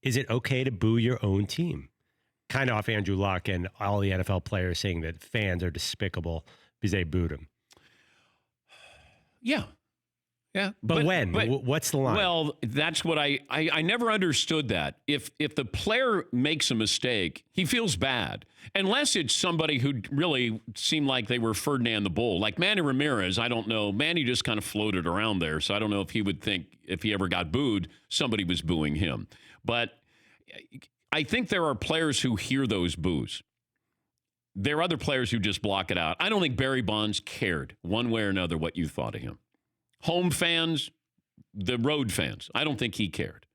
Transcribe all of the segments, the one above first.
is it okay to boo your own team? Kind of off Andrew Luck and all the NFL players saying that fans are despicable because they booed him. Yeah. Yeah. But when? What's the line? Well, that's what I never understood that. If the player makes a mistake, he feels bad. Unless it's somebody who really seemed like they were Ferdinand the Bull. Like Manny Ramirez, I don't know. Manny just kind of floated around there. So I don't know if he would think if he ever got booed, somebody was booing him. But I think there are players who hear those boos. There are other players who just block it out. I don't think Barry Bonds cared one way or another what you thought of him. Home fans, the road fans, I don't think he cared.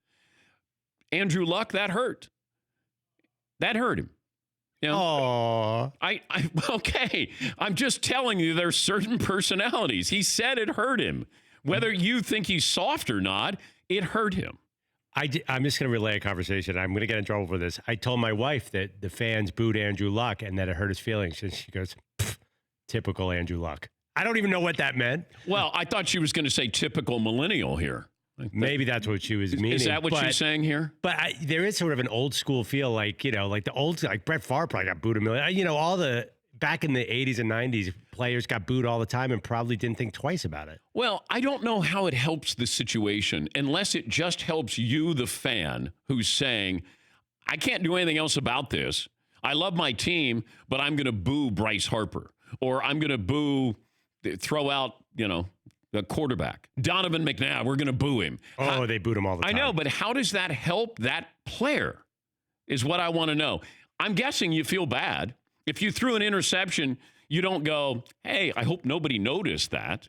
Andrew Luck, that hurt. That hurt him. You know, okay. I'm just telling you there's certain personalities. He said it hurt him. Whether you think he's soft or not, it hurt him. I'm just going to relay a conversation. I'm going to get in trouble for this. I told my wife that the fans booed Andrew Luck and that it hurt his feelings. And she goes, typical Andrew Luck. I don't even know what that meant. Well, I thought she was going to say typical millennial here. Maybe that's what she was meaning. Is that what she's saying here? But there is sort of an old school feel, like, you know, like the old, like Brett Favre probably got booed a million. You know, all the back in the 80s and 90s, players got booed all the time and probably didn't think twice about it. Well, I don't know how it helps the situation unless it just helps you, the fan, who's saying, I can't do anything else about this. I love my team, but I'm going to boo Bryce Harper, or I'm going to throw out, you know, the quarterback. Donovan McNabb, we're going to boo him. They booed him all the time. I know, but how does that help that player is what I want to know. I'm guessing you feel bad. If you threw an interception, you don't go, hey, I hope nobody noticed that.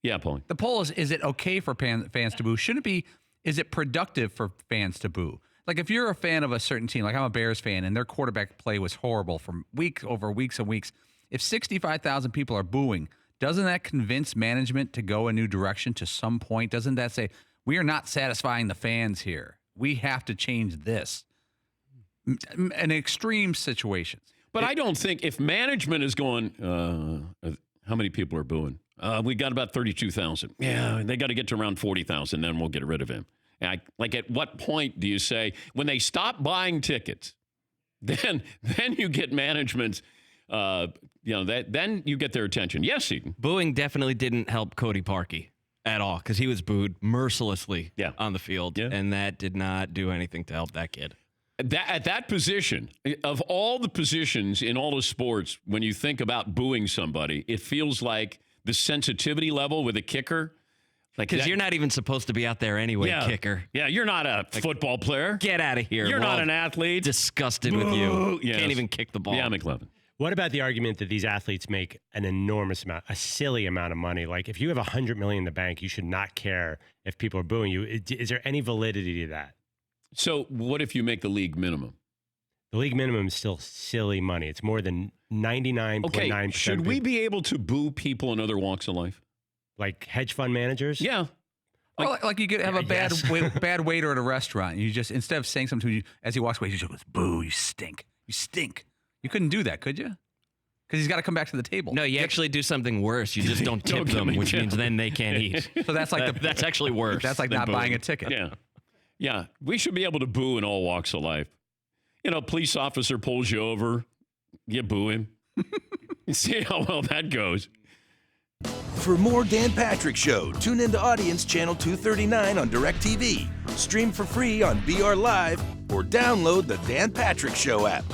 Yeah, Paul. The poll is it okay for fans to boo? Should it be, is it productive for fans to boo? Like if you're a fan of a certain team, like I'm a Bears fan, and their quarterback play was horrible for weeks and weeks, if 65,000 people are booing, doesn't that convince management to go a new direction to some point? Doesn't that say, we are not satisfying the fans here. We have to change this? In extreme situations. But I don't think if management is going, how many people are booing? We got about 32,000. Yeah, they got to get to around 40,000, then we'll get rid of him. Like at what point do you say, when they stop buying tickets, then you get management's then you get their attention. Yes, Eden. Booing definitely didn't help Cody Parkey at all because he was booed mercilessly on the field, and that did not do anything to help that kid. At that position, of all the positions in all of sports, when you think about booing somebody, it feels like the sensitivity level with a kicker. Because you're not even supposed to be out there anyway, kicker. Yeah, you're not a football player. Get out of here. You're not an athlete. Disgusted with you. Yes. Can't even kick the ball. Yeah, McLevin. What about the argument that these athletes make an enormous amount, a silly amount of money? Like if you have $100 million in the bank, you should not care if people are booing you. Is there any validity to that? So what if you make the league minimum? The league minimum is still silly money. It's more than 99.9%. Okay, should we be able to boo people in other walks of life? Like hedge fund managers? Yeah. Like you could have a bad waiter at a restaurant. You just, instead of saying something to you as he walks away, he just goes, boo, you stink. You stink. You couldn't do that, could you? Because he's got to come back to the table. No, you actually do something worse. You just don't tip them, which means then they can't eat. So that's like that's actually worse. That's like not buying a ticket. Yeah. We should be able to boo in all walks of life. You know, police officer pulls you over, you boo him. See how well that goes. For more Dan Patrick Show, tune into Audience Channel 239 on DirecTV. Stream for free on BR Live or download the Dan Patrick Show app.